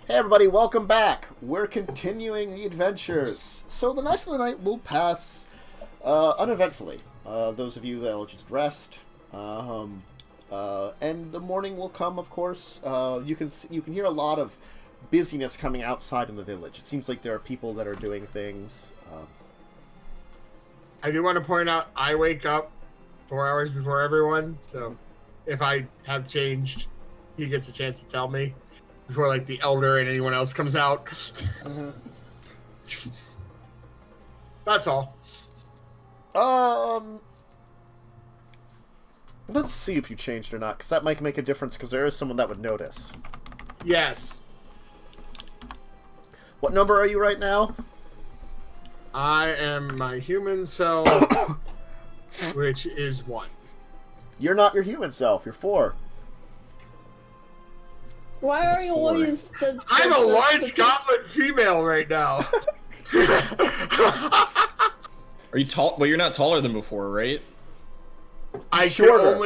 Hey everybody, welcome back. We're continuing the adventures. So the night of the night will pass uneventfully. Those of you that will just rest, and the morning will come. Of course, you can hear a lot of busyness coming outside in the village. It seems like there are people that are doing things. I do want to point out I wake up 4 hours before everyone, so if I have changed, he gets a chance to tell me before like the elder and anyone else comes out. That's all. Let's see if you changed or not, because that might make a difference, because there is someone that would notice. Yes. What number are you right now? I am my human self, which is 1. You're not your human self. You're 4. Why are you always I'm a large goblin female right now. Are you tall? Well, you're not taller than before, right? I'm shorter,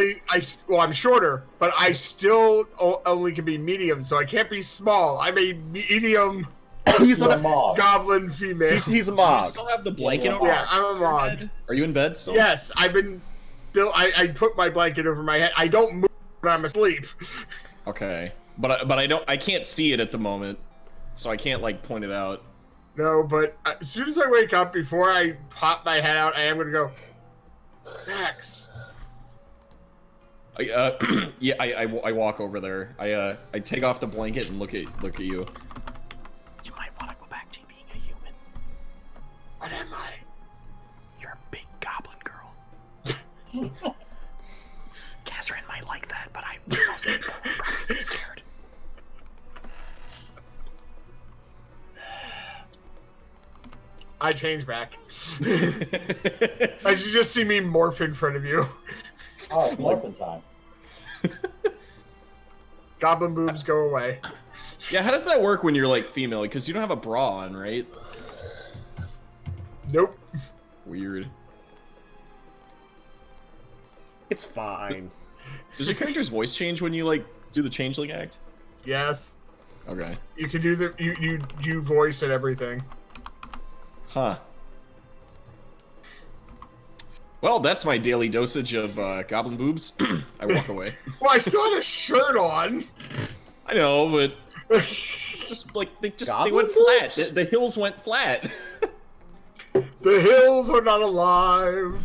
but I still only can be medium, so I can't be small. I'm a medium. He's a mog. Goblin female. He's a Do mog. you still have the blanket over? Yeah, I'm a mog. Are you in bed still? Yes, I've been. Still, I put my blanket over my head. I don't move when I'm asleep. Okay, but I can't see it at the moment, so I can't like point it out. No, but as soon as I wake up, before I pop my head out, I am gonna go, Max. Yeah, I walk over there. I take off the blanket and look at you. You might want to go back to being a human. What am I? You're a big goblin girl. Catherine might like that, but most people would probably be scared. I change back. As you just see me morph in front of you. Oh, it's morphin' time. Goblin boobs go away. Yeah, how does that work when you're like female? Because you don't have a bra on, right? Nope. Weird. It's fine. Does your character's voice change when you like do the changeling act? Yes. Okay. You can do the you voice and everything. Huh. Well, that's my daily dosage of goblin boobs. I walk away. Well, I still had a shirt on. I know, but just like they went Goblin flat. The hills went flat. The hills are not alive.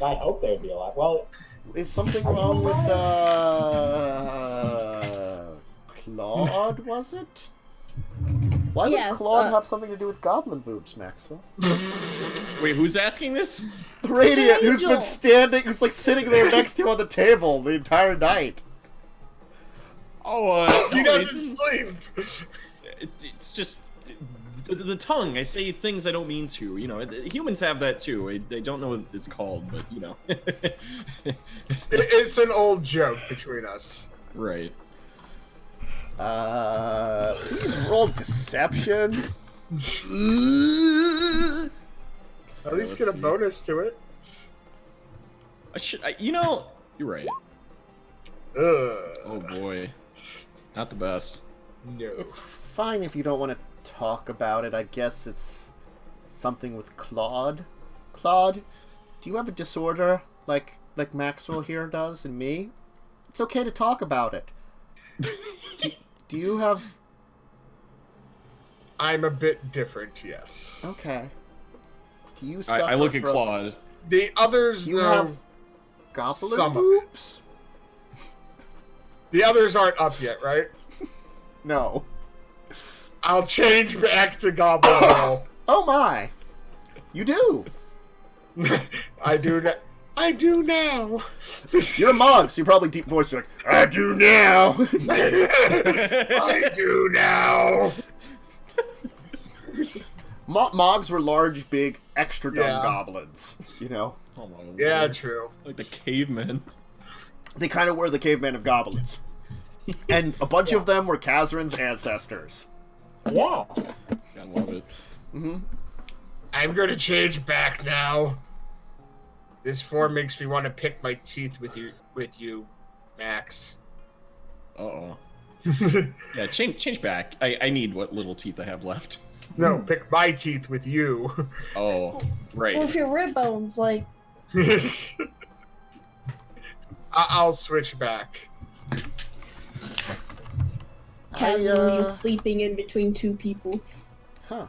I hope they'd be alive. Well, Is something wrong with Claude, was it? Why would Claude have something to do with goblin boobs, Maxwell? Wait, who's asking this? Radiant, who's been who's like sitting there next to you on the table the entire night. Oh, He doesn't sleep. It's just the tongue. I say things I don't mean to. You know, humans have that too. They don't know what it's called, but you know. It's an old joke between us. Right. Please roll deception. At least get a bonus to it. You know, you're right. Ugh. Oh boy, not the best. No. It's fine if you don't want to talk about it. I guess it's something with Claude. Claude, do you have a disorder like Maxwell here does and me? It's okay to talk about it. Do you have... I'm a bit different, yes. Okay. Do you suffer I look at from... Claude. The others, You though, have goblin some of it. boobs? The others aren't up yet, right? No. I'll change back to Goblin Girl. Oh my! You do! I do now. You're a monk, so you probably deep voice like, I do now! I do now. Mogs were large, big, extra dumb Yeah. goblins, you know? Oh my lord. Yeah, true. Like the cavemen. They kind of were the cavemen of goblins. And a bunch of them were Kazarin's ancestors. yeah. I love it. I'm gonna change back now. This form makes me want to pick my teeth with you, Max. Uh-oh. Yeah, change back. I need what little teeth I have left. No, pick my teeth with you. Oh, right. With your rib bones, like. I'll switch back. Kaz was just sleeping in between two people. Huh.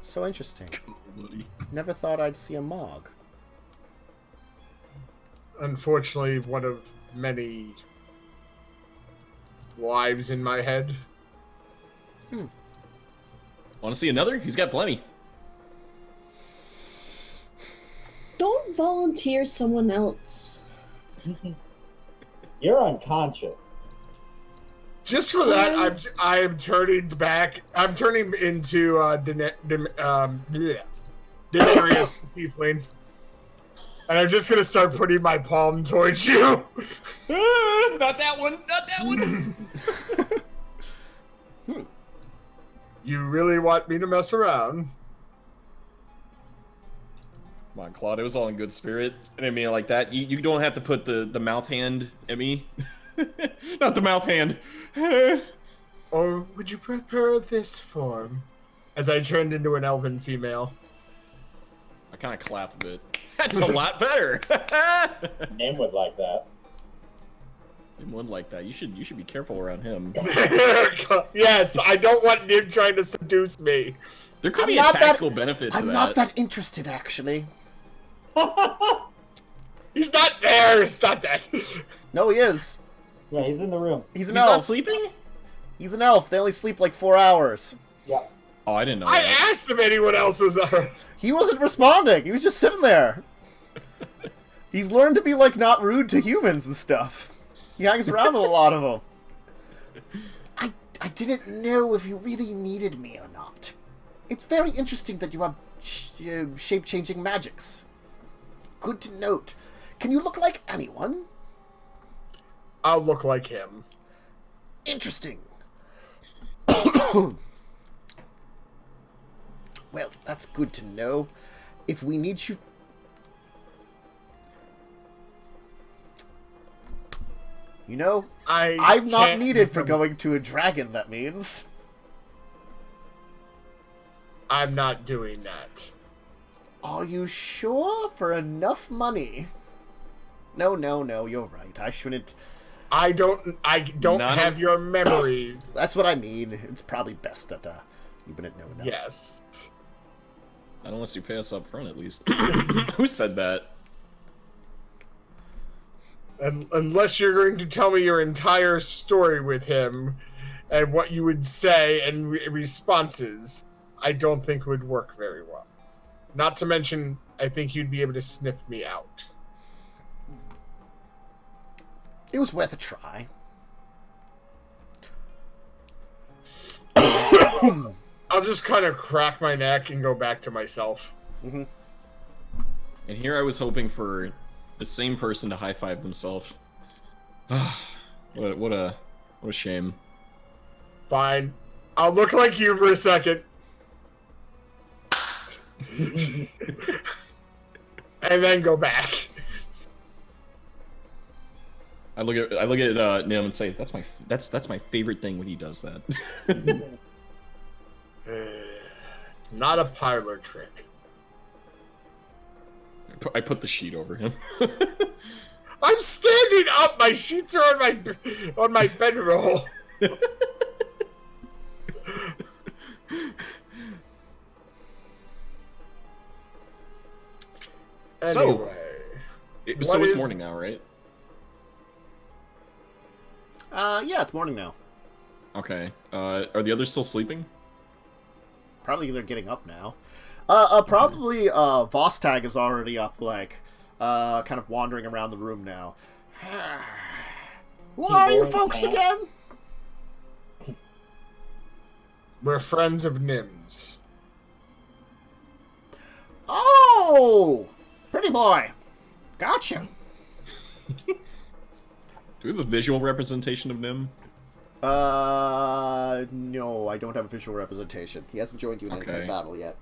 So interesting. Buddy. Never thought I'd see a Mog. Unfortunately, one of many lives in my head. Want to see another? He's got plenty. Don't volunteer someone else. You're unconscious. Just for that, I am turning back. I'm turning into Denarius the Tiefling. And I'm just gonna start putting my palm towards you. Not that one. Not that one. You really want me to mess around? Come on, Claude. It was all in good spirit. I didn't mean it like that. You don't have to put the mouth hand at me. Not the mouth hand. Or would you prefer this form? As I turned into an elven female. I kind of clap a bit. That's a lot better. Nim would like that. Nim would like that. You should be careful around him. Yes, I don't want Nim trying to seduce me. There could I'm be a not tactical benefit to I'm that. not that interested, actually. He's not there. Stop that. No, he is. Yeah, he's in the room. He's an He's not elf. sleeping? He's an elf. They only sleep like 4 hours. Yeah. Oh, I didn't know I that. asked if anyone else was there. He wasn't responding. He was just sitting there. He's learned to be, like, not rude to humans and stuff. He hangs around with a lot of them. I didn't know if you really needed me or not. It's very interesting that you have shape-changing magics. Good to note. Can you look like anyone? I'll look like him. Interesting. Well, that's good to know. If we need you... You know, I'm not can't needed for become- going to a dragon, that means. I'm not doing that. Are you sure? For enough money? No, you're right. I shouldn't... I don't None- have your memory. That's what I mean. It's probably best that you wouldn't know enough. Yes. Not unless you pay us up front, at least. Who said that? And unless you're going to tell me your entire story with him and what you would say and responses, I don't think would work very well. Not to mention, I think you'd be able to sniff me out. It was worth a try. I'll just kind of crack my neck and go back to myself. Mm-hmm. And here I was hoping for the same person to high five themselves. what a shame. Fine. I'll look like you for a second. And then go back. I look at Nim and say, that's my favorite thing when he does that. It's not a parlor trick. I put the sheet over him. I'm standing up. My sheets are on my bedroll. So, Anyway, so what it's is- morning now, right? Yeah, it's morning now. Okay. Are the others still sleeping? Probably they're getting up now. Probably, Vostag is already up, like, kind of wandering around the room now. Who are you folks again? we're friends of Nim's. Oh! Pretty boy. Gotcha. Do we have a visual representation of Nim? No, I don't have a visual representation. He hasn't joined you in any kind of Okay. battle yet.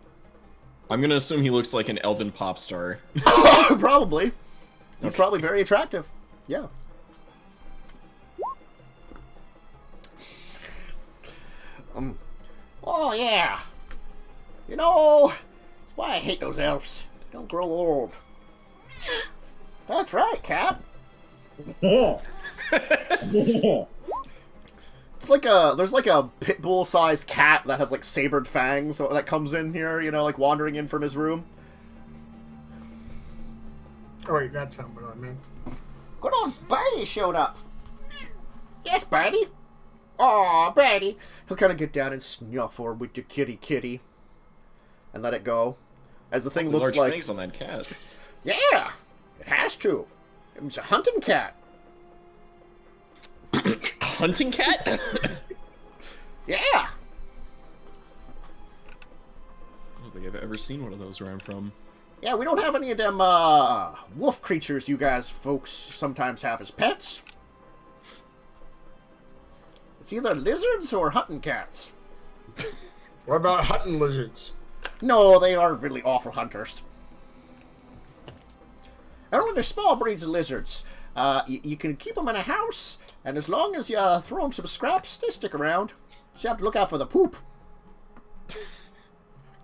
I'm gonna assume he looks like an elven pop star. Probably. He's probably very attractive. Yeah. Oh, yeah. You know, that's why I hate those elves. They don't grow old. That's right, Cap. It's like there's like a pit bull-sized cat that has like sabered fangs that comes in here, you know, like wandering in from his room. Oh wait, that's not what I meant. Good old Birdie showed up. Yes, Birdie. Aw, Birdie. He'll kind of get down and snuffle with the kitty and let it go. As the thing looks large like... fangs on that cat. Yeah, it has to. It's a hunting cat. Hunting cat? Yeah. I don't think I've ever seen one of those where I'm from. Yeah, we don't have any of them wolf creatures you guys folks sometimes have as pets. It's either lizards or hunting cats. What about hunting lizards? No, they are really awful hunters. I don't know, they're small breeds of lizards. You can keep them in a house, and as long as you throw them some scraps, they stick around. You have to look out for the poop.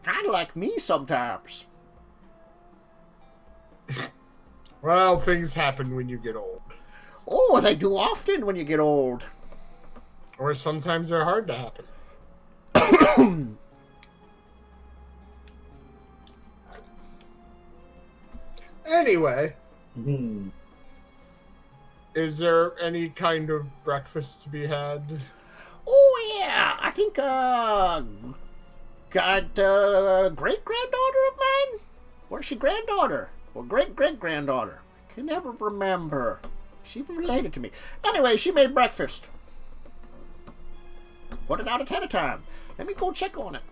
Kind of like me sometimes. Well, things happen when you get old. Oh, they do often when you get old. Or sometimes they're hard to happen. Anyway, is there any kind of breakfast to be had? Oh, yeah. I think, great-granddaughter of mine? Or is she granddaughter? Or great-great-granddaughter? I can never remember. She even related to me. Anyway, she made breakfast. Put it out at a time. Let me go check on it.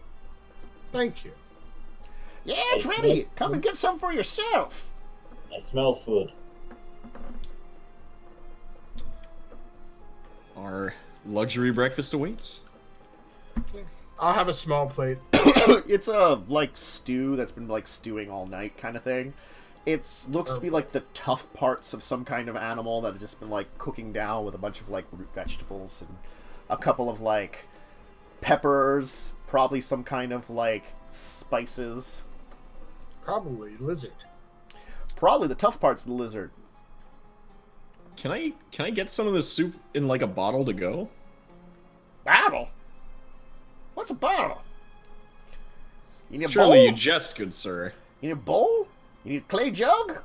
Thank you. Yeah, it's ready. Come and get some for yourself. I smell food. Our luxury breakfast awaits. I'll have a small plate. It's a, like, stew that's been, like, stewing all night kind of thing. It looks to be, like, the tough parts of some kind of animal that have just been, like, cooking down with a bunch of, like, root vegetables and a couple of, like, peppers, probably some kind of, like, spices. Probably lizard. Probably the tough parts of the lizard. Can I get some of this soup in like a bottle to go? Bottle? What's a bottle? You need a Surely bowl? you jest, good sir. You need a bowl? You need a clay jug?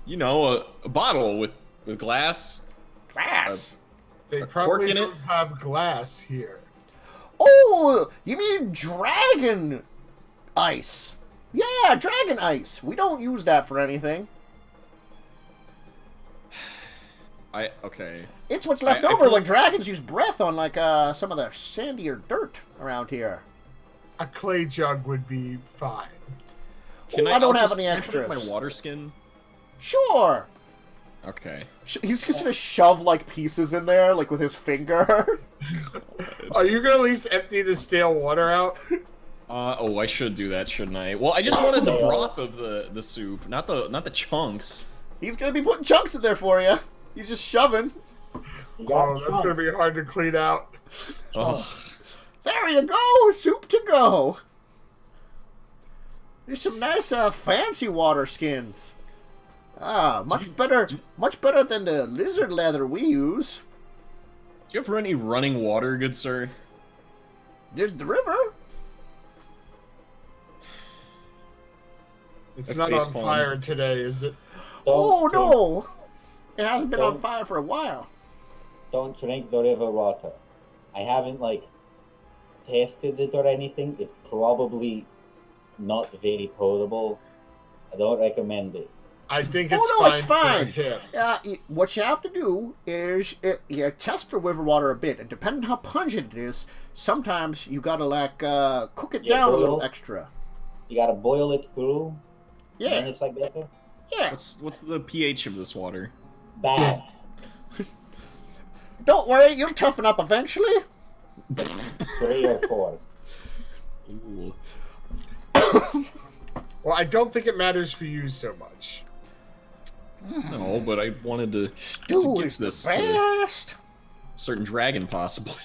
You know, a bottle with glass. Glass? They A cork probably in it? don't have glass here. Oh, you mean dragon ice? Yeah, dragon ice. We don't use that for anything. Okay. It's what's left I over feel- when dragons use breath on, like, some of the sandier dirt around here. A clay jug would be fine. I don't have any can I put it in extras. my water skin? Sure. Okay. He's just gonna shove, like, pieces in there, like, with his finger. Are you gonna at least empty the stale water out? Oh, I should do that, shouldn't I? Well, I just wanted the broth of the soup, not the chunks. He's gonna be putting chunks in there for you. He's just shoving. You got Oh, that's gonna be hard to clean out. Oh, There you go, soup to go. There's some nice, fancy water skins. Much better than the lizard leather we use. do you have any running water, good sir? There's the river. It's A not face on palm. fire today, is it? Oh Don't- no, it hasn't been on Don't- fire for a while. Don't drink the river water. I haven't, like, tested it or anything. It's probably not very potable. I don't recommend it. I think Oh, it's no, fine. it's fine. For him. What you have to do is you test the river water a bit, and depending on how pungent it is, sometimes you gotta like cook it Yeah, down a little boil. extra. You gotta boil it through. And then Yeah, it's like better. yeah. What's the pH of this water? Bad. Don't worry, you'll toughen up eventually. 3 or 4. Ooh. Well, I don't think it matters for you so much. No, but I wanted to Stew give is the this to best. a certain dragon, possibly.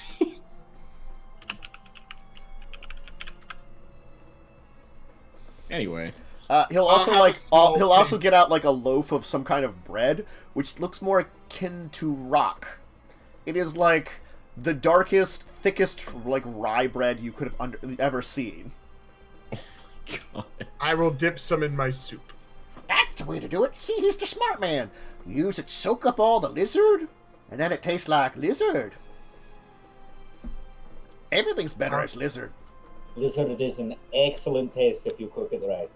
Anyway. He'll also I'll have a small he'll also taste. get out like a loaf of some kind of bread, which looks more akin to rock. It is like the darkest, thickest like rye bread you could have ever seen. God. I will dip some in my soup. That's the way to do it. See, he's the smart man. You use it, soak up all the lizard, and then it tastes like lizard. Everything's better as lizard. Lizard is an excellent taste if you cook it right.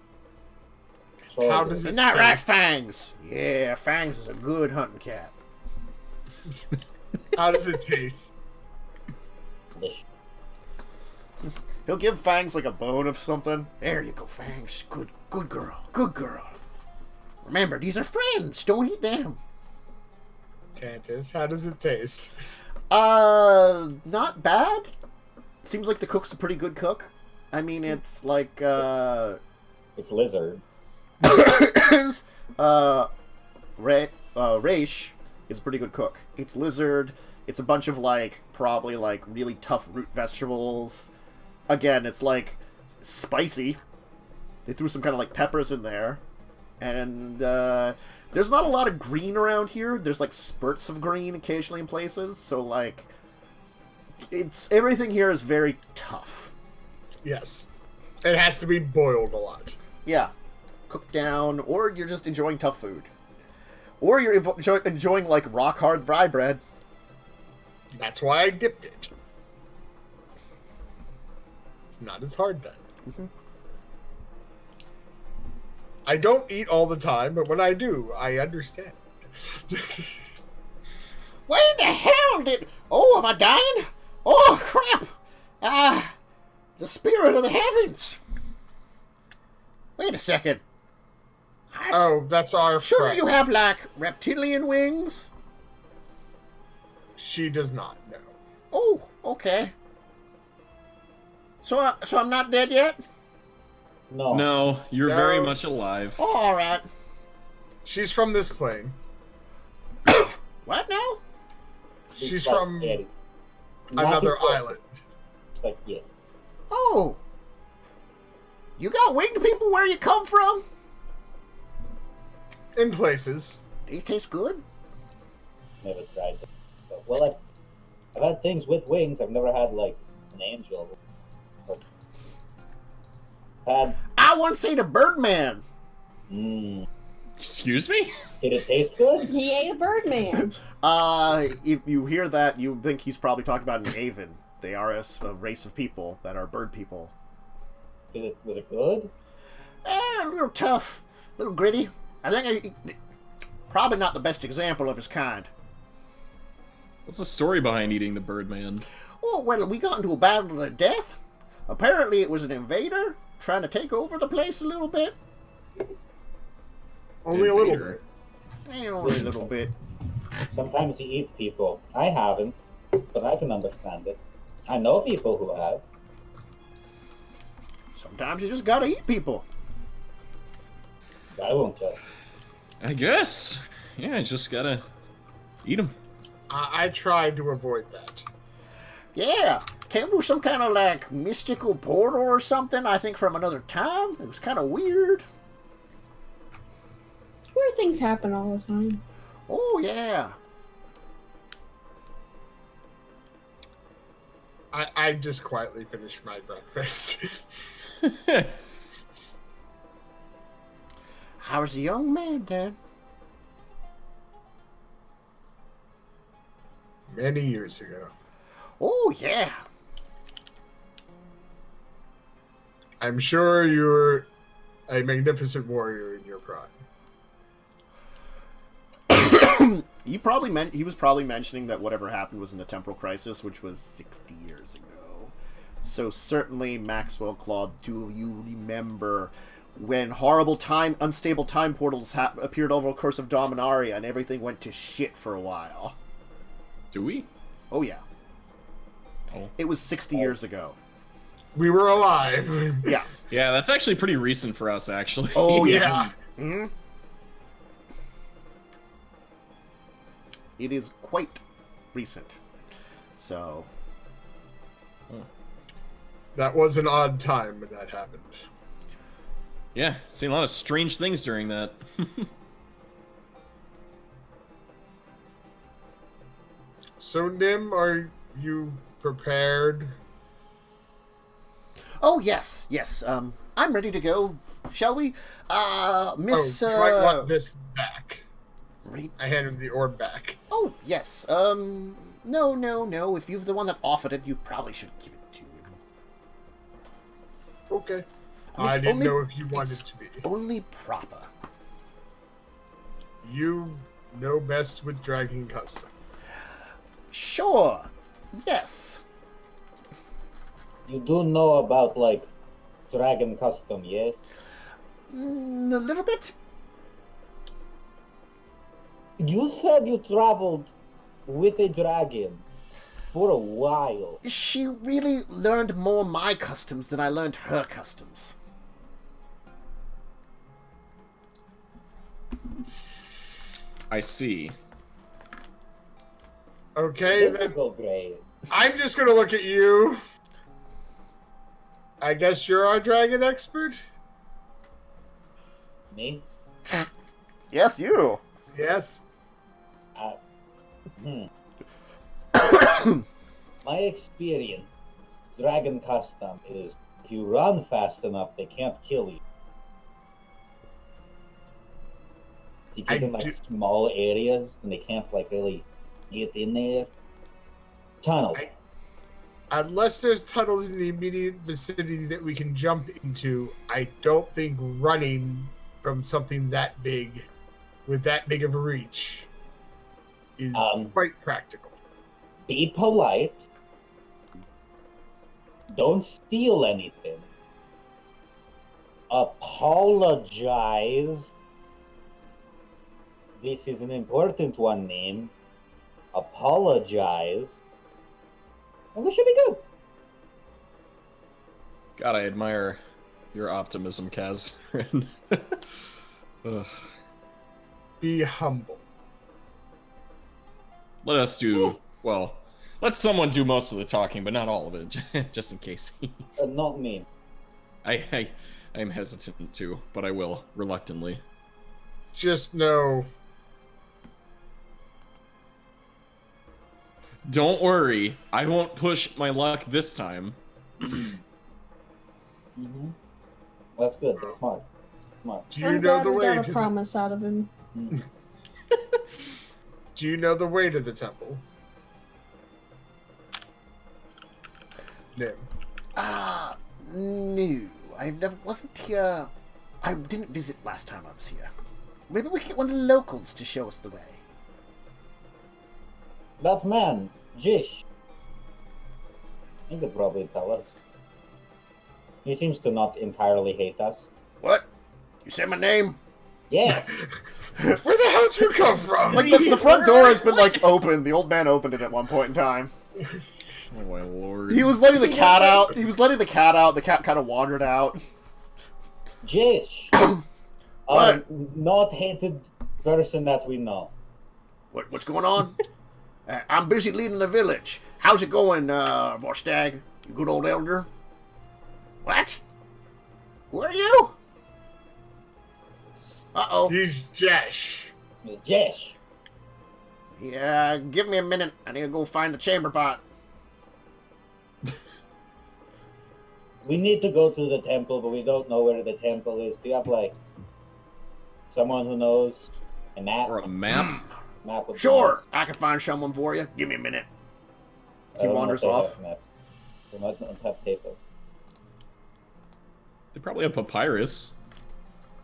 So How good. does it Isn't that right, taste? Fangs? Yeah, Fangs is a good hunting cat. How does it taste? Delicious. He'll give Fangs like a bone of something. There you go, Fangs. Good girl. Good girl. Remember, these are friends. Don't eat them. Tantus, how does it taste? Not bad. Seems like the cook's a pretty good cook. I mean, it's like, It's lizard. Raish is a pretty good cook. It's lizard. It's a bunch of, like, probably, like, really tough root vegetables. Again, it's, like, spicy. They threw some kind of, like, peppers in there. And, there's not a lot of green around here. There's, like, spurts of green occasionally in places. So, like, everything here is very tough. Yes. It has to be boiled a lot. Yeah. Cooked down, or you're just enjoying tough food. Or you're enjoying, like, rock-hard rye bread. That's why I dipped it. It's not as hard then. Mm-hmm. I don't eat all the time, but when I do, I understand. Where the hell did... Oh, am I dying? Oh, crap! The spirit of the heavens! Wait a second. Oh, that's our Shouldn't friend. you have, like, reptilian wings? She does not know. Oh, okay. So I'm not dead yet? No. No, you're No. very much alive. Oh, alright. She's from this plane. What now? She's like from Yeti. another Nothing island. Like Yeti. Oh. You got winged people where you come from? In places. These taste good? Never tried them. So, well, I've had things with wings. I've never had, like, an angel. But had... I once ate a Birdman. Mmm. Excuse me? Did it taste good? He ate a Birdman. If you hear that, you think he's probably talking about an Aven. They are a race of people that are bird people. Was it good? A little tough, a little gritty. I think probably not the best example of his kind. What's the story behind eating the Birdman? Oh, well, we got into a battle to the death. Apparently it was an invader trying to take over the place a little bit. Only a little Invader. bit. Only a little bit. Sometimes he eats people. I haven't, but I can understand it. I know people who have. Sometimes you just gotta eat people. I won't judge. I guess. Yeah, just gotta eat them. I tried to avoid that. Yeah, came through some kind of like mystical portal or something, I think from another time. It was kind of weird. Weird things happen all the time. Oh, yeah. I just quietly finished my breakfast. I was a young man then. Many years ago. Oh, yeah. I'm sure you're a magnificent warrior in your prime. He was probably mentioning that whatever happened was in the Temporal Crisis, which was 60 years ago. So certainly, Maxwell Claude, do you remember when horrible unstable time portals appeared over the course of Dominaria and everything went to shit for a while? Do we? Oh, yeah. Oh. It was 60 years ago. We were alive. Yeah. Yeah, that's actually pretty recent for us, actually. Oh, Yeah. Hmm. It is quite recent. So, That was an odd time when that happened. Yeah, seen a lot of strange things during that. So, Nim, are you prepared? Oh, yes, yes. I'm ready to go. Shall we? Miss, you might want this back. Re- I hand him the orb back. Oh, yes. No. If you're the one that offered it, you probably should give it to him. Okay. I mean, I it's didn't only- know if you wanted it's to be. Only proper. You know best with Dragon Custom. Sure. Yes. You do know about, like, Dragon Custom, yes? A little bit. You said you traveled with a dragon for a while. She really learned more my customs than I learned her customs. I see. Okay, then Difficult grade. I'm just gonna look at you. I guess you're our dragon expert? Me? Yes, you. Yes. My experience, Dragon Custom, is if you run fast enough, they can't kill you. You I get in, like, do- small areas, and they can't, like, really get in there. Tunnel. Unless there's tunnels in the immediate vicinity that we can jump into, I don't think running from something that big, with that big of a reach, is quite practical. Be polite. Don't steal anything. Apologize. This is an important one, name. Apologize. And we should be good. God, I admire your optimism, Kaz. Ugh. Be humble. Let us do, well, let someone do most of the talking, but not all of it, just in case. Not me. I am hesitant to, but I will, reluctantly. Just know, Don't worry, I won't push my luck this time. Mm-hmm. That's good. That's smart. Smart. do you I'm know glad the we way got to a promise out of him. Do you know the way to the temple? Nim. No. I never wasn't here. I didn't visit last time I was here. Maybe we can get one of the locals to show us the way. That man, Jish. He could probably tell us. He seems to not entirely hate us. What? You said my name? Yes. Where the hell did you come from? Like, the front door has been, like, open. The old man opened it at one point in time. Oh my lord. He was letting the cat out. He was letting the cat out. The cat kind of wandered out. Jish. What? Not hated person that we know. What's going on? I'm busy leading the village. How's it going, Vorstag? You good old elder? What? Who are you? Uh-oh. He's Jesh. It's Jish. Yeah, give me a minute. I need to go find the chamber pot. We need to go to the temple, but we don't know where the temple is. Do you have, like, someone who knows a map? Or a map? Map would Sure, I can find someone for you. Give me a minute. I He don't know wanders if they off. have maps. They might not have paper. They probably have papyrus.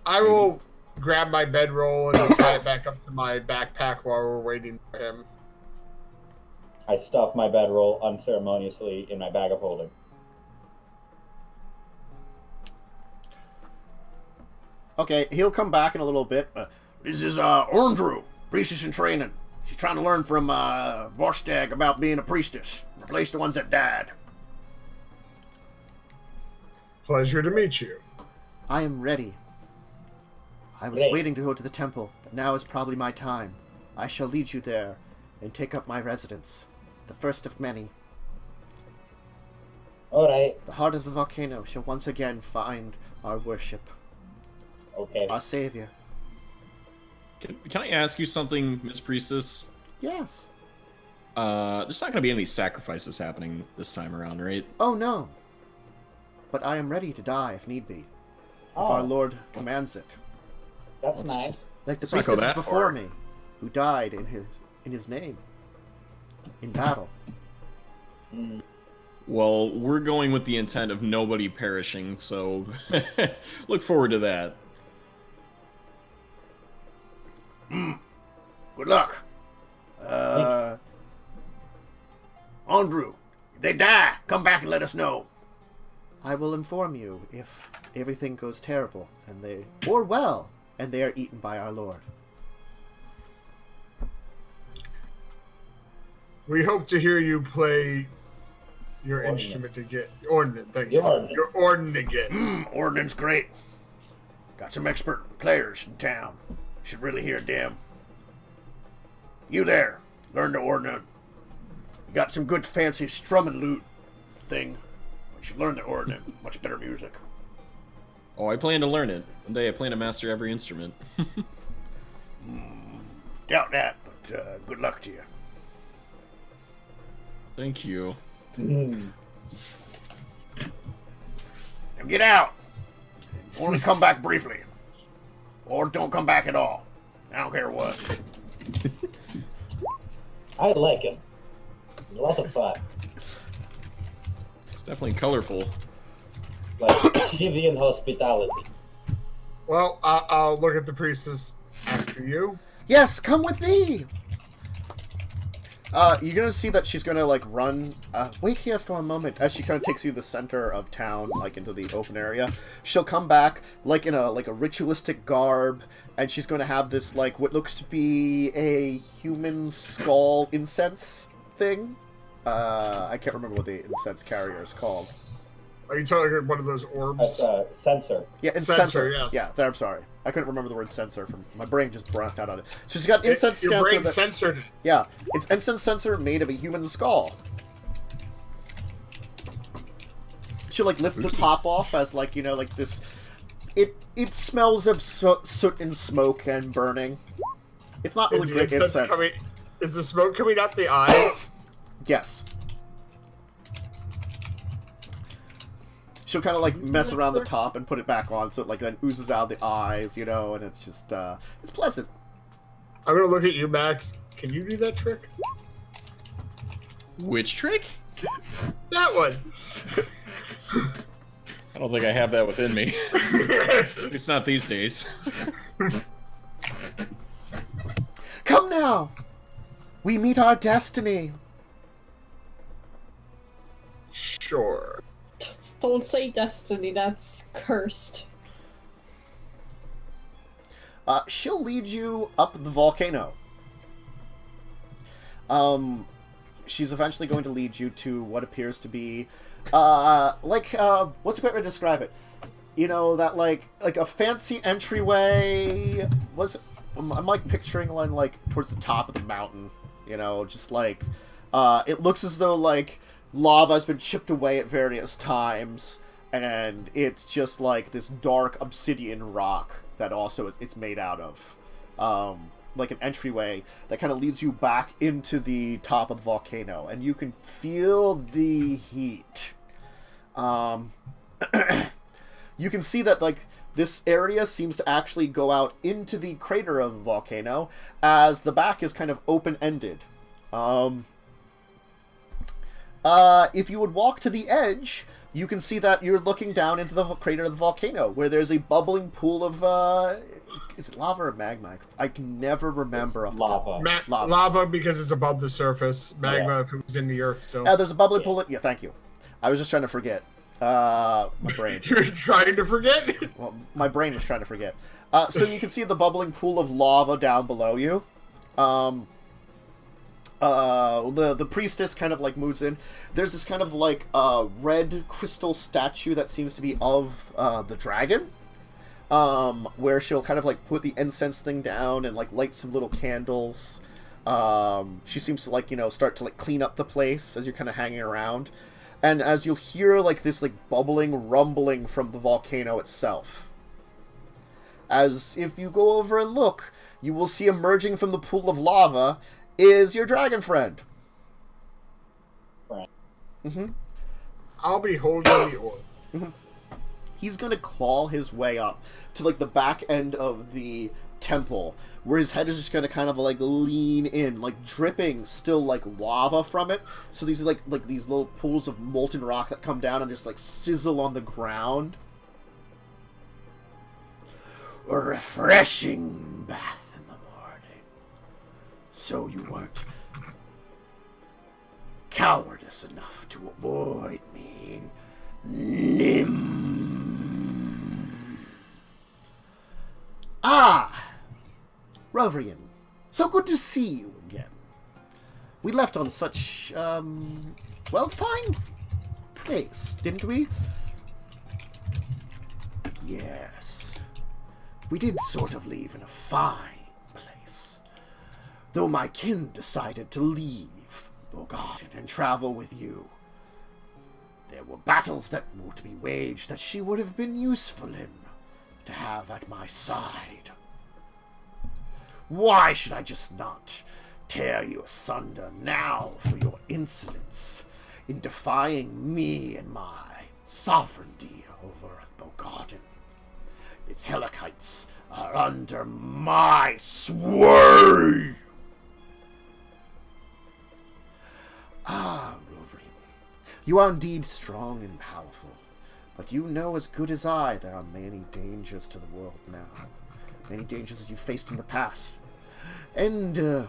I will grab my bedroll and I'll tie it back up to my backpack while we're waiting for him. I stuff my bedroll unceremoniously in my bag of holding. Okay, he'll come back in a little bit. This is Orndrew, priestess in training. She's trying to learn from Vorstag about being a priestess. Replace the ones that died. Pleasure to meet you. I am ready. I was Great. waiting to go to the temple, but now is probably my time. I shall lead you there and take up my residence, the first of many. Alright. The heart of the volcano shall once again find our worship. Okay. Our savior. Can I ask you something, Miss Priestess? Yes. There's not going to be any sacrifices happening this time around, right? Oh, no. But I am ready to die if need be. If Oh, our Lord commands it. that's Let's- nice. Like the Let's not go priestesses that before far. me, who died in his name. In battle. Mm. Well, we're going with the intent of nobody perishing, so look forward to that. Good luck. Andrew, if they die, come back and let us know. I will inform you if everything goes terrible or well, and they are eaten by our Lord. We hope to hear you play your Ordnance. instrument again. Ordnance, thank you. Your ordnance. Your ordnance again. Ordnance great. Got some expert players in town. Should really hear them. You there, learn to ordnance. You got some good fancy strumming lute thing. You should learn the ordnance. Much better music. Oh, I plan to learn it. One day I plan to master every instrument. Doubt that, but good luck to you. Thank you. Mm. Now get out. Only come back briefly. Or don't come back at all. I don't care what. I like him. He's a lot of fun. It's definitely colorful. Like Chivian hospitality. Well, I'll look at the priestess after you. Yes, come with me! You're gonna see that she's gonna, like, run... wait here for a moment. As she kind of takes you to the center of town, like, into the open area. She'll come back, like, in a ritualistic garb, and she's gonna have this, like, what looks to be a human skull incense thing. I can't remember what the incense carrier is called. Are you talking about one of those orbs? That's sensor. Yeah, it's Censer, censer. yes. Yeah, I'm sorry. I couldn't remember the word censer. My brain just blanked out on it. So she's got incense Your censer. brain censored it. Yeah, it's incense censer made of a human skull. She'll like lift the top off as like, you know, like this. It smells of soot and smoke and burning. It's not really Is the great incense incense. coming? Is the smoke coming out the eyes? Yes. She'll kind of like mess around the top and put it back on, so it like then oozes out the eyes, you know, and it's just it's pleasant. I'm gonna look at you, Max. Can you do that trick? Which trick? That one. I don't think I have that within me. It's not these days. Come now, we meet our destiny. Sure. Don't say destiny, that's cursed. She'll lead you up the volcano. She's eventually going to lead you to what appears to be, what's a great way to describe it? You know, that like a fancy entryway. I'm like picturing one like towards the top of the mountain. You know, just like it looks as though like lava has been chipped away at various times, and it's just like this dark obsidian rock that also it's made out of. Like an entryway that kind of leads you back into the top of the volcano, and you can feel the heat. You can see that like this area seems to actually go out into the crater of the volcano, as the back is kind of open-ended. If you would walk to the edge, you can see that you're looking down into the crater of the volcano, where there's a bubbling pool of, is it lava or magma? I can never remember. Off the top. Lava. Lava because it's above the surface. Magma if it was in the earth still. There's a bubbling pool. Yeah, thank you. I was just trying to forget. My brain. You're trying to forget? Well, my brain is trying to forget. So you can see the bubbling pool of lava down below you. The priestess kind of like moves in. There's this kind of like red crystal statue that seems to be of the dragon, where she'll kind of like put the incense thing down and like light some little candles. She seems to like, you know, start to like clean up the place as you're kind of hanging around, and as you'll hear like this like bubbling rumbling from the volcano itself, as if you go over and look, you will see emerging from the pool of lava is your dragon friend. Right. Mm-hmm. I'll be holding the orb. He's going to claw his way up to, like, the back end of the temple, where his head is just going to kind of, like, lean in, like, dripping still, like, lava from it. So these are, like these little pools of molten rock that come down and just, like, sizzle on the ground. A refreshing bath in the morning. So you weren't cowardice enough to avoid me, Nim. Ah! Rovrian, so good to see you again. We left on such, well, fine place, didn't we? Yes. We did sort of leave in a fine place. Though my kin decided to leave Bogardan and travel with you. There were battles that were to be waged that she would have been useful in to have at my side. Why should I just not tear you asunder now for your insolence in defying me and my sovereignty over Bogardan? Its Hellkites are under my sway! Ah, Rovrian, you are indeed strong and powerful, but you know as good as I there are many dangers to the world now. Many dangers that you faced in the past. And,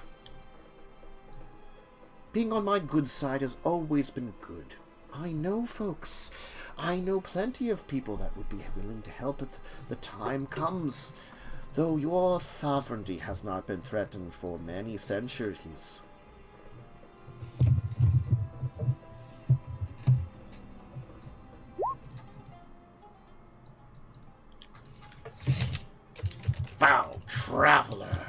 being on my good side has always been good. I know folks. I know plenty of people that would be willing to help if the time comes. Though your sovereignty has not been threatened for many centuries. Foul traveler,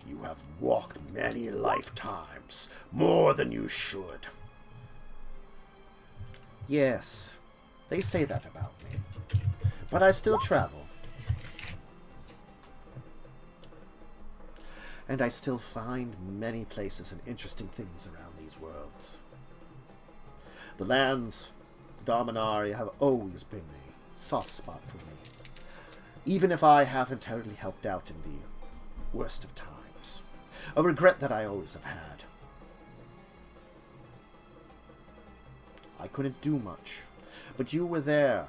you have walked many lifetimes, more than you should. Yes, they say that about me, but I still travel. And I still find many places and interesting things around these worlds. The lands of Dominaria have always been a soft spot for me. Even if I haven't totally helped out in the worst of times. A regret that I always have had. I couldn't do much, but you were there,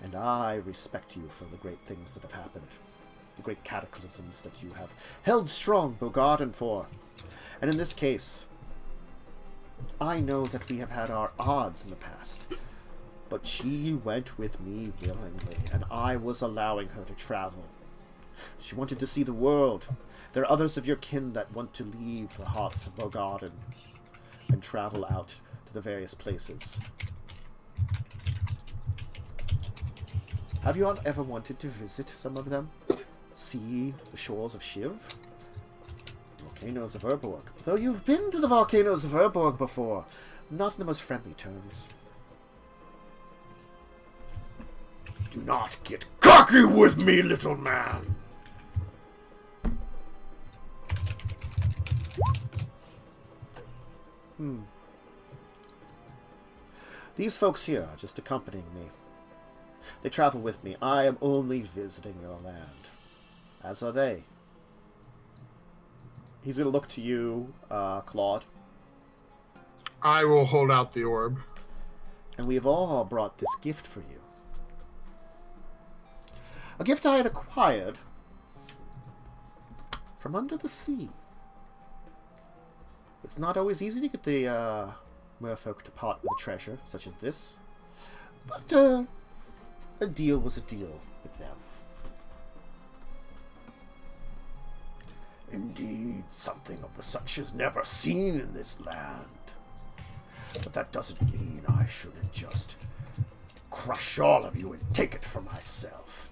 and I respect you for the great things that have happened. The great cataclysms that you have held strong Bogardan for. And in this case, I know that we have had our odds in the past. But she went with me willingly, and I was allowing her to travel. She wanted to see the world. There are others of your kin that want to leave the hearts of Bogardan and travel out to the various places. Have you not ever wanted to visit some of them? See the shores of Shiv? Volcanoes of Urborg. Though you've been to the volcanoes of Urborg before, not in the most friendly terms. Do not get cocky with me, little man! These folks here are just accompanying me. They travel with me. I am only visiting your land. As are they. He's going to look to you, Claude. I will hold out the orb. And we have all brought this gift for you. A gift I had acquired from under the sea. It's not always easy to get the merfolk to part with a treasure such as this. But a deal was a deal with them. Indeed, something of the such is never seen in this land. But that doesn't mean I shouldn't just crush all of you and take it for myself.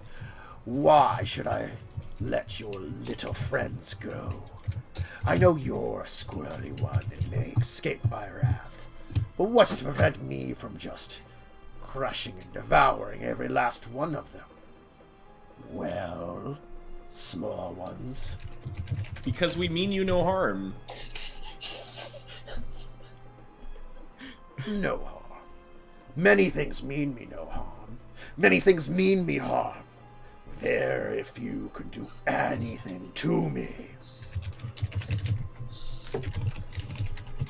Why should I let your little friends go? I know you're a squirrely one and may escape my wrath, but what's to prevent me from just crushing and devouring every last one of them? Well, small ones. Because we mean you no harm. No harm. Many things mean me no harm. Many things mean me harm. Very few can do anything to me.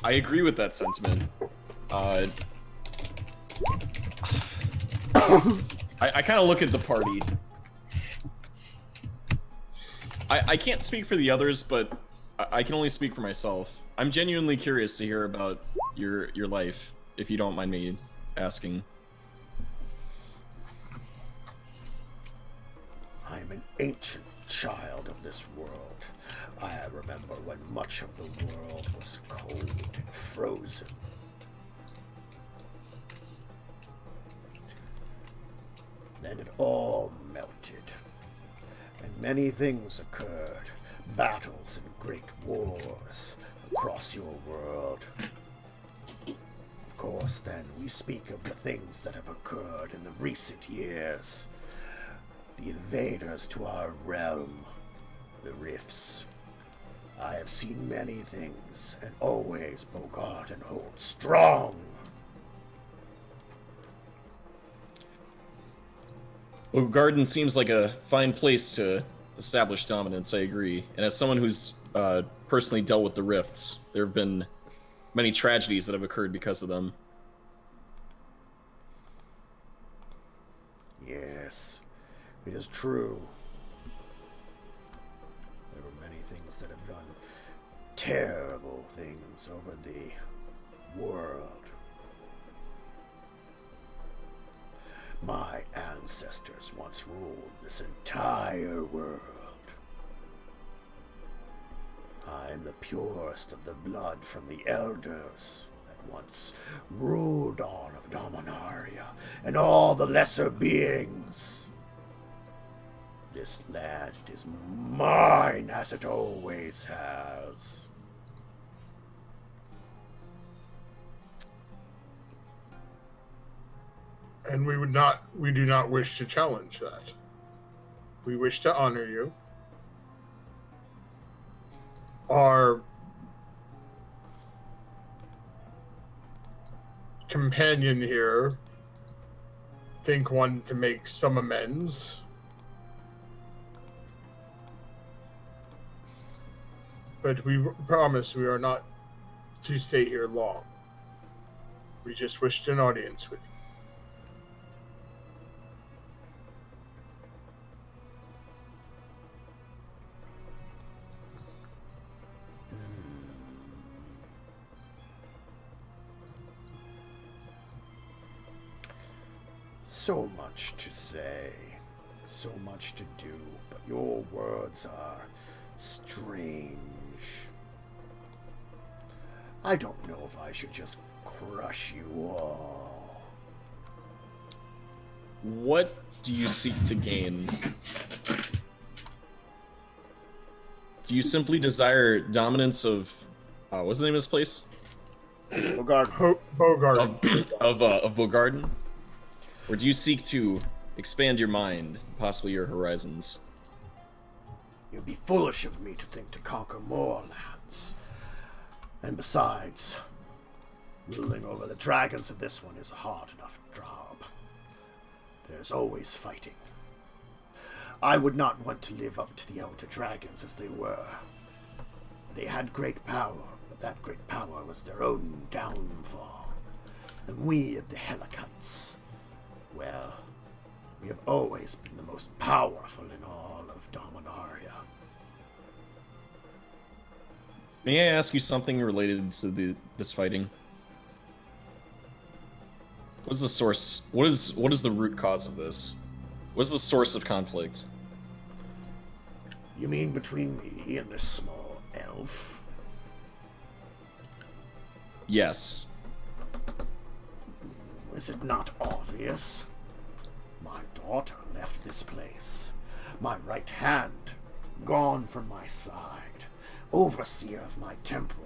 I agree with that sentiment. I kind of look at the party. I can't speak for the others, but I can only speak for myself. I'm genuinely curious to hear about your life, if you don't mind me asking. I'm an ancient child of this world. I remember when much of the world was cold and frozen. Then it all melted, and many things occurred. Battles and great wars across your world. Of course, then, we speak of the things that have occurred in the recent years. The invaders to our realm, the rifts. I have seen many things, and always bogardan holds strong. Well, Garden seems like a fine place to establish dominance, I agree. And as someone who's personally dealt with the rifts, there have been many tragedies that have occurred because of them. Yes, it is true. There were many things that have done terrible things over the world. My ancestors once ruled this entire world. I am the purest of the blood from the elders that once ruled all of Dominaria and all the lesser beings. This land is mine as it always has. And we do not wish to challenge that. We wish to honor you. Our companion here wanted to make some amends. But we promise we are not to stay here long. We just wished an audience with you. So much to say, so much to do, but your words are strange. I don't know if I should just crush you all. What do you seek to gain? Do you simply desire dominance of... what's the name of this place? Bogardan. Bogardan. Of Bogardan? Or do you seek to expand your mind, possibly your horizons? It would be foolish of me to think to conquer more lands. And besides, ruling over the dragons of this one is a hard enough job. There's always fighting. I would not want to live up to the elder dragons as they were. They had great power, but that great power was their own downfall. And we of the Hellkites, well, we have always been the most powerful in all of Dominaria. May I ask you something related to this fighting? What is the source? What is the root cause of this? What is the source of conflict? You mean between me and this small elf? Yes. Is it not obvious? My daughter left this place. My right hand gone from my side. Overseer of my temple.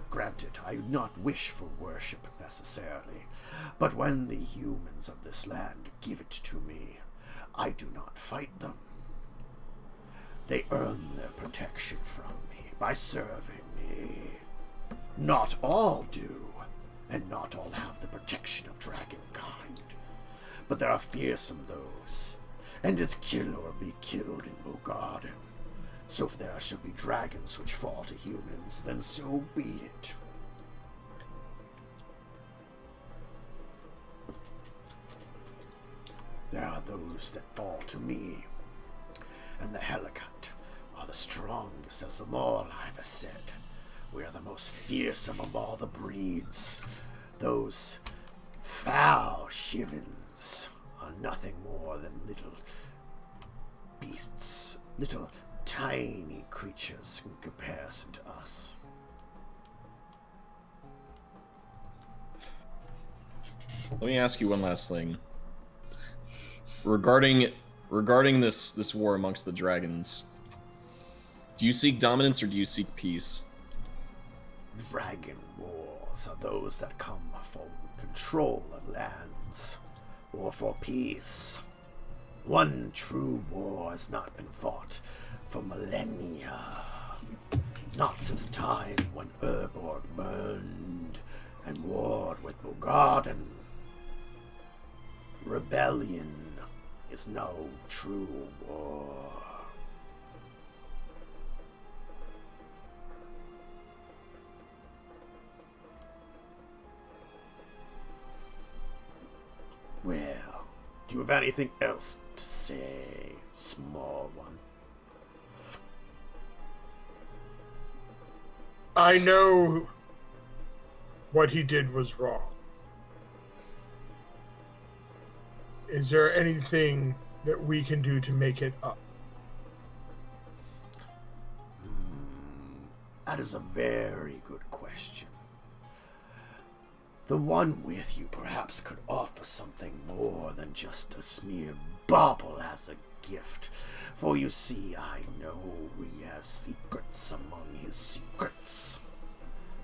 Granted, I do not wish for worship necessarily, but when the humans of this land give it to me, I do not fight them. They earn their protection from me by serving me. Not all do, and not all have the protection of dragonkind. But there are fearsome those, and it's kill or be killed in bogardan. So if there shall be dragons which fall to humans, then so be it. There are those that fall to me, and the Hellkite are the strongest of them all, I've said. We are the most fearsome of all the breeds. Those foul shivens are nothing more than little beasts, little tiny creatures in comparison to us. Let me ask you one last thing. Regarding this war amongst the dragons, do you seek dominance or do you seek peace? Dragon wars are those that come for control of lands, or for peace. One true war has not been fought for millennia. Not since time when Urborg burned and warred with bogardan. Rebellion is no true war. Well, do you have anything else to say, small one? I know what he did was wrong. Is there anything that we can do to make it up? That is a very good question. The one with you perhaps could offer something more than just a mere bauble as a gift. For you see, I know he has secrets among his secrets.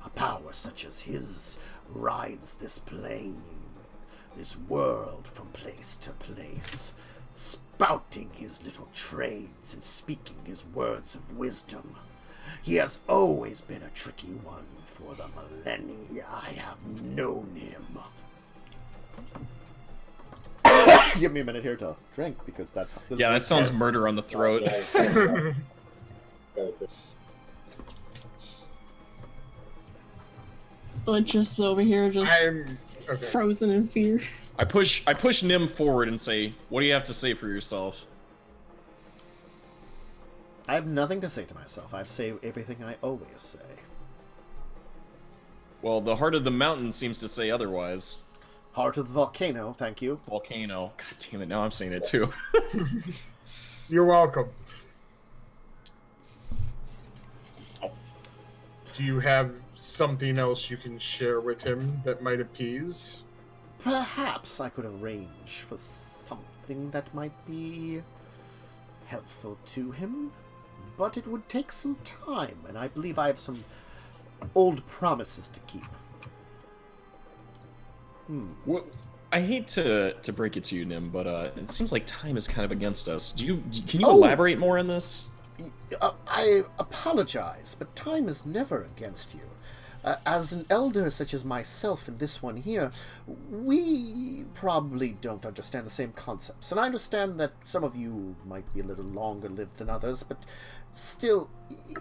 A power such as his rides this plane, this world from place to place, spouting his little trades and speaking his words of wisdom. He has always been a tricky one for the millennia I have known him. Give me a minute here to drink, because that's... Yeah, that sounds murder on the throat. But just over here, just I'm okay. frozen in fear. I push Nim forward and say, "What do you have to say for yourself?" I have nothing to say to myself. I say everything I always say. Well, the heart of the mountain seems to say otherwise. Heart of the volcano, thank you. Volcano. God damn it, now I'm saying it too. You're welcome. Do you have something else you can share with him that might appease? Perhaps I could arrange for something that might be helpful to him, but it would take some time, and I believe I have some old promises to keep. Well, I hate to break it to you, Nim, but it seems like time is kind of against us. Can you elaborate more on this? I apologize, but time is never against you. As an elder such as myself and this one here, we probably don't understand the same concepts. And I understand that some of you might be a little longer lived than others, but still,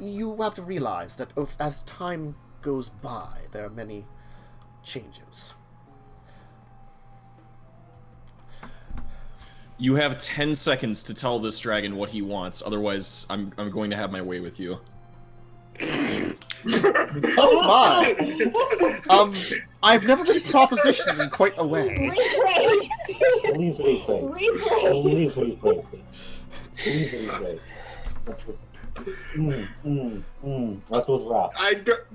you have to realize that as time goes by, there are many changes. You have 10 seconds to tell this dragon what he wants, otherwise I'm going to have my way with you. Oh my! I've never been propositioned in quite a way. Rephrase! Please rephrase. Please rephrase this. Please rephrase. That was rough.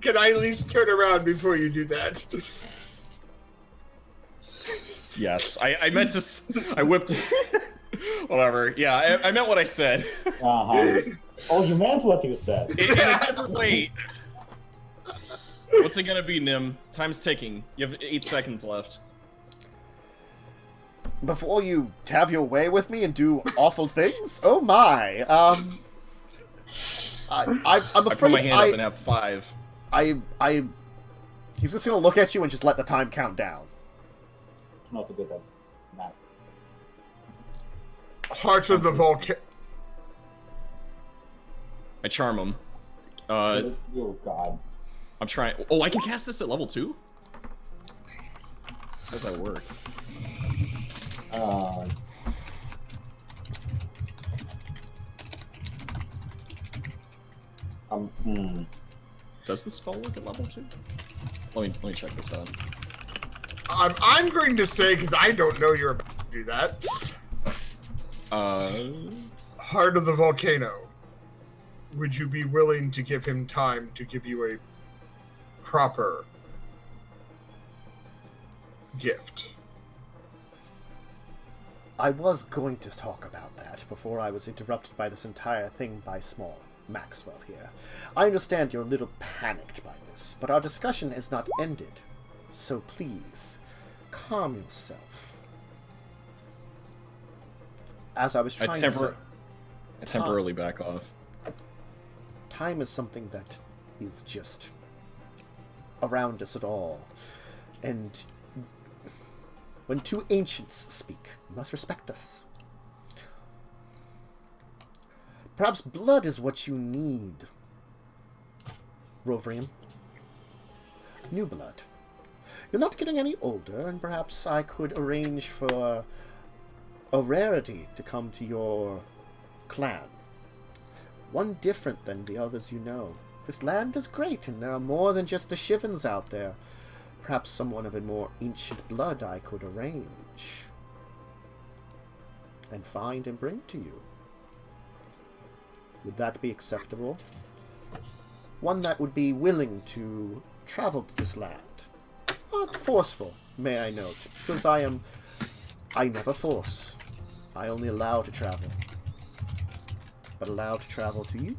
Can I at least turn around before you do that? Yes, I meant to... I whipped... Whatever. Yeah, I meant what I said. Uh-huh. Oh, you meant what you said. In a different way. What's it gonna be, Nim? Time's ticking. You have 8 seconds left. before you have your way with me and do awful things? Oh my. I'm afraid I put my hand up and have 5. He's just gonna look at you and just let the time count down. It's not a good idea. Nah. Heart of the Volcano. I charm him. Oh god. I'm trying. Oh, I can cast this at level 2? How does that work? Does the spell work at level 2? Let me check this out. I'm going to say, because I don't know you're about to do that. Heart of the Volcano. Would you be willing to give him time to give you a proper gift? I was going to talk about that before I was interrupted by this entire thing by small Maxwell here. I understand you're a little panicked by this, but our discussion is not ended. So please, calm yourself. As I was trying to say, I temporarily back off. time is something that is just around us at all. And when two ancients speak, you must respect us. Perhaps blood is what you need, Rovrian. New blood. You're not getting any older, and perhaps I could arrange for a rarity to come to your clan. One different than the others you know. This land is great, and there are more than just the Shivans out there. Perhaps someone of a more ancient blood I could arrange and find and bring to you. Would that be acceptable? One that would be willing to travel to this land. Not forceful, may I note, because I never force. I only allow to travel. But allow to travel to you?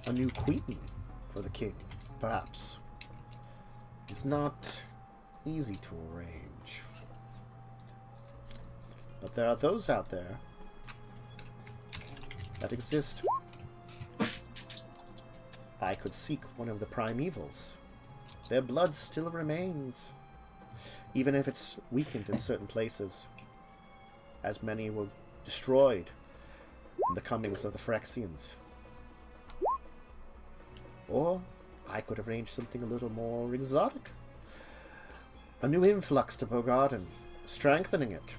A new queen for the king, perhaps. It's not easy to arrange. But there are those out there that exist. I could seek one of the primevals. Their blood still remains, even if it's weakened in certain places, as many were destroyed in the comings of the Phyrexians. Or I could arrange something a little more exotic. A new influx to Bogardan, strengthening it.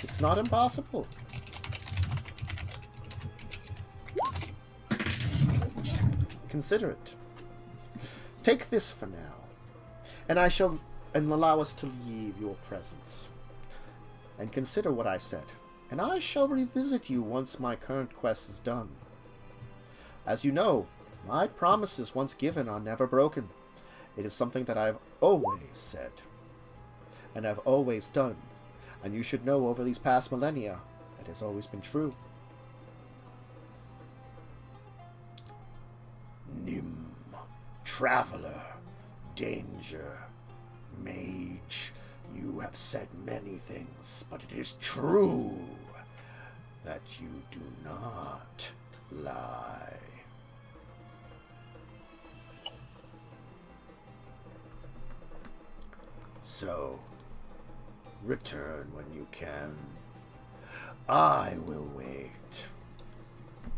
It's not impossible. Consider it. Take this for now, and allow us to leave your presence. And consider what I said, and I shall revisit you once my current quest is done. As you know, my promises once given are never broken. It is something that I've always said, and I've always done, and you should know over these past millennia, it has always been true. Nym, traveler, danger, mage, you have said many things, but it is true that you do not lie. So, return when you can. I will wait.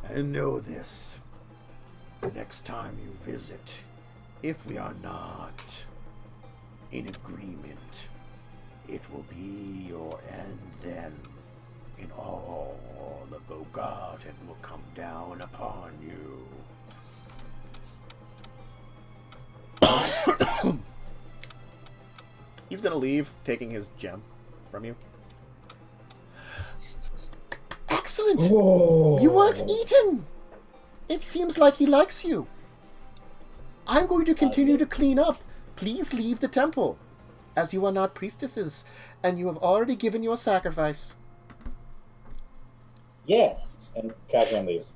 And know this. Next time you visit, if we are not in agreement, it will be your end then, and all the bogardan will come down upon you. He's gonna leave, taking his gem from you. Excellent! Oh. You weren't eaten! It seems like he likes you. I'm going to continue to clean up. Please leave the temple, as you are not priestesses, and you have already given your sacrifice. Yes, and Kazan leaves.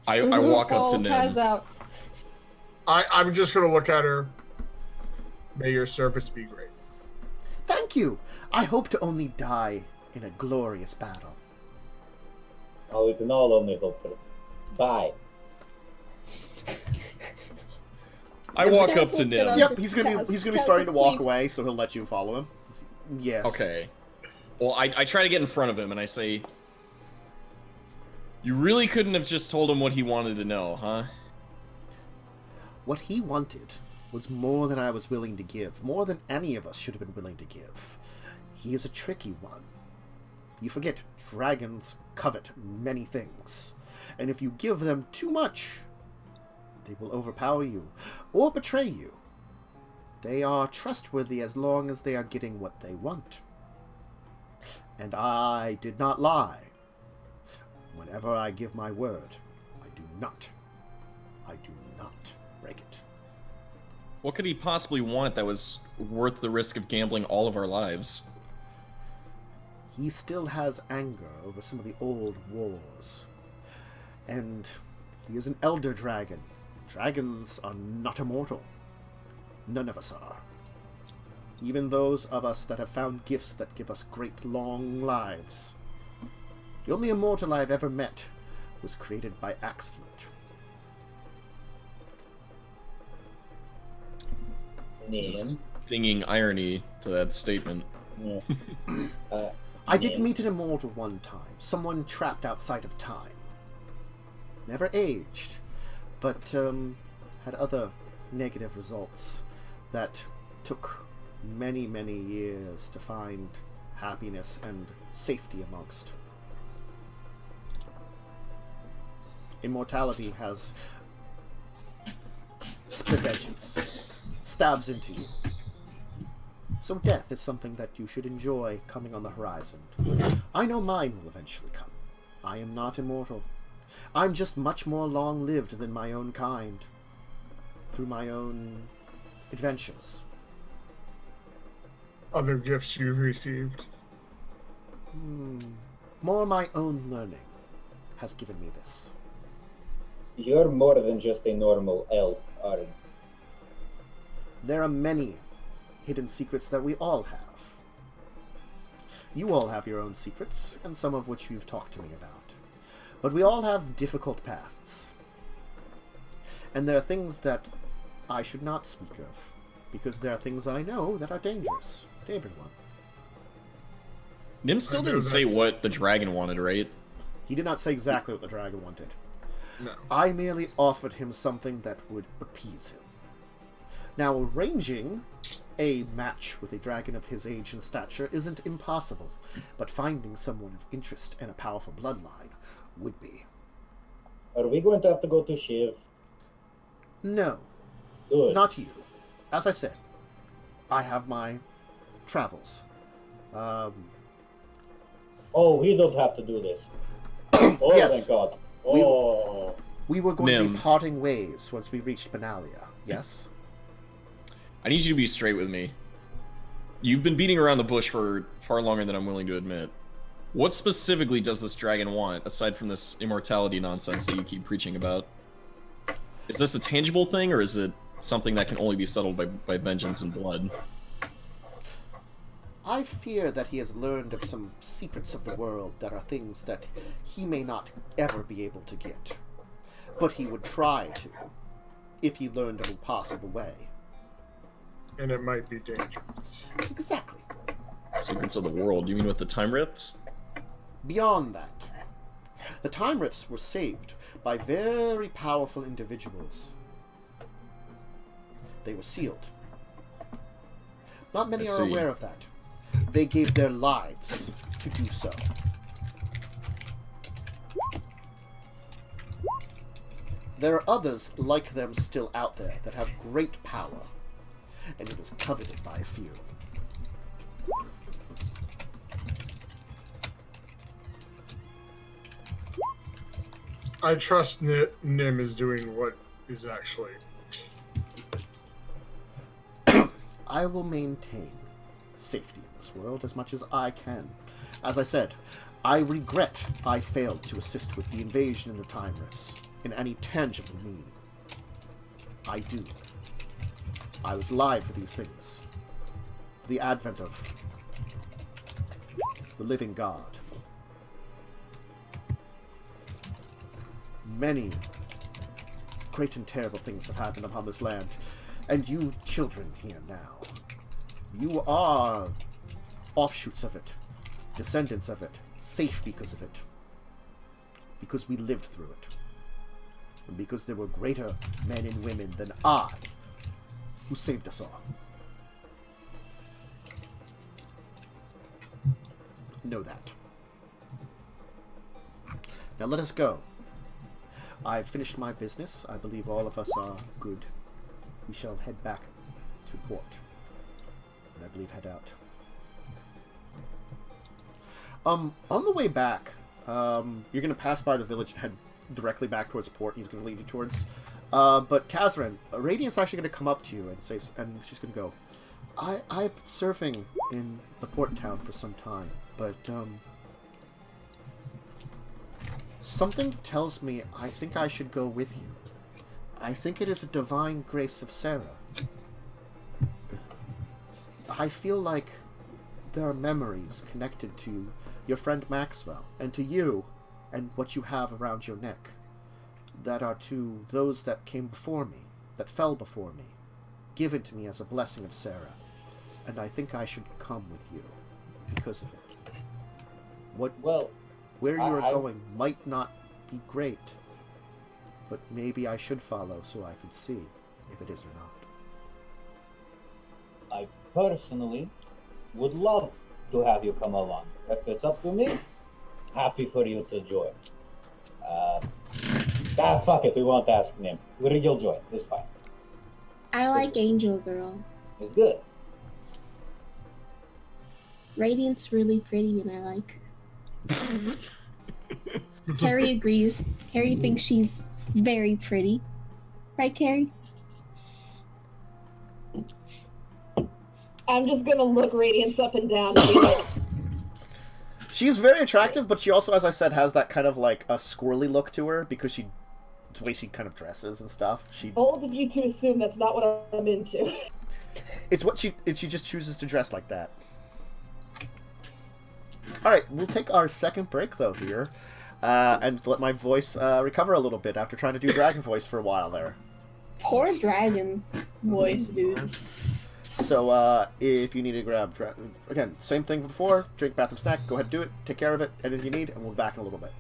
I walk up to Nim. Kaz out. I'm just gonna look at her. May your service be great. Thank you. I hope to only die in a glorious battle. Oh, we can all only hope for it. Bye. I walk up to Nim. Yep, he's gonna be starting to walk sleep. away, so he'll let you follow him. Yes. Okay. Well, I try to get in front of him and I say, "You really couldn't have just told him what he wanted to know, huh?" What he wanted was more than I was willing to give, more than any of us should have been willing to give. He is a tricky one. You forget, dragons covet many things, and if you give them too much, they will overpower you, or betray you. They are trustworthy as long as they are getting what they want. And I did not lie. Whenever I give my word, I do not break it. What could he possibly want that was worth the risk of gambling all of our lives? He still has anger over some of the old wars. And he is an elder dragon. Dragons are not immortal. None of us are. Even those of us that have found gifts that give us great long lives. The only immortal I've ever met was created by accident. There's a stinging irony to that statement. Yeah. I did meet an immortal one time. Someone trapped outside of time. Never aged, but had other negative results that took many, many years to find happiness and safety amongst. Immortality has split edges, stabs into you. So death is something that you should enjoy coming on the horizon. I know mine will eventually come. I am not immortal. I'm just much more long-lived than my own kind, through my own adventures. Other gifts you've received? More my own learning has given me this. You're more than just a normal elf, aren't you? There are many hidden secrets that we all have. You all have your own secrets, and some of which you've talked to me about. But we all have difficult pasts. And there are things that I should not speak of, because there are things I know that are dangerous to everyone. Nim still didn't say what the dragon wanted, right? He did not say exactly what the dragon wanted. No. I merely offered him something that would appease him. Now, arranging a match with a dragon of his age and stature isn't impossible, but finding someone of interest and a powerful bloodline would be. Are we going to have to go to Shiv? No, Good. not you. As I said, I have my travels. Oh, we don't have to do this. Oh, Yes. thank God. Oh. We were going to Nim. be parting ways once we reached Benalia, yes? I need you to be straight with me. You've been beating around the bush for far longer than I'm willing to admit. What specifically does this dragon want, aside from this immortality nonsense that you keep preaching about? Is this a tangible thing, or is it something that can only be settled by vengeance and blood? I fear that he has learned of some secrets of the world that are things that he may not ever be able to get. But he would try to, if he learned of a possible way. And it might be dangerous. Exactly. Secrets of the world? You mean with the time rifts? Beyond that, the time rifts were saved by very powerful individuals. They were sealed. Not many I are see. aware of that. They gave their lives to do so. There are others like them still out there that have great power, and it is coveted by a few. I trust Nim is doing what is actually. I will maintain safety in this world as much as I can. As I said, I regret I failed to assist with the invasion in the Time Rifts in any tangible meaning. I do. I was alive for these things. For the advent of the living God. Many great and terrible things have happened upon this land, and you children here now, you are offshoots of it, descendants of it, safe because of it, because we lived through it, and because there were greater men and women than I who saved us all. Know that. Now let us go. I've finished my business. I believe all of us are good. We shall head back to port. And I believe head out. On the way back, you're going to pass by the village and head directly back towards port. He's going to lead you towards. But Kazarin, Radiant's actually going to come up to you and say, and she's going to go, I've been surfing in the port town for some time, but something tells me I think I should go with you. I think it is a divine grace of Sarah. I feel like there are memories connected to your friend Maxwell, and to you, and what you have around your neck, that are to those that came before me, that fell before me, given to me as a blessing of Sarah, and I think I should come with you because of it. Where you are going might not be great, but maybe I should follow so I can see if it is or not. I personally would love to have you come along. If it's up to me, happy for you to join. Fuck it, we won't ask him. You'll join, it's fine. I like Angel Girl. It's good. Radiant's really pretty and I like her. Carrie agrees. Carrie thinks she's very pretty. Right, Carrie? I'm just gonna look Radiance up and down and be like... She's very attractive, but she also, as I said, has that kind of like a squirrely look to her because the way she kind of dresses and stuff. Bold of you to assume that's not what I'm into. It's what she just chooses to dress like that. Alright, we'll take our second break though here, and let my voice recover a little bit after trying to do dragon voice for a while there. Poor dragon voice, dude. So, if you need to grab, again, same thing before, drink, bathroom, snack, go ahead and do it, take care of it, anything you need, and we'll be back in a little bit.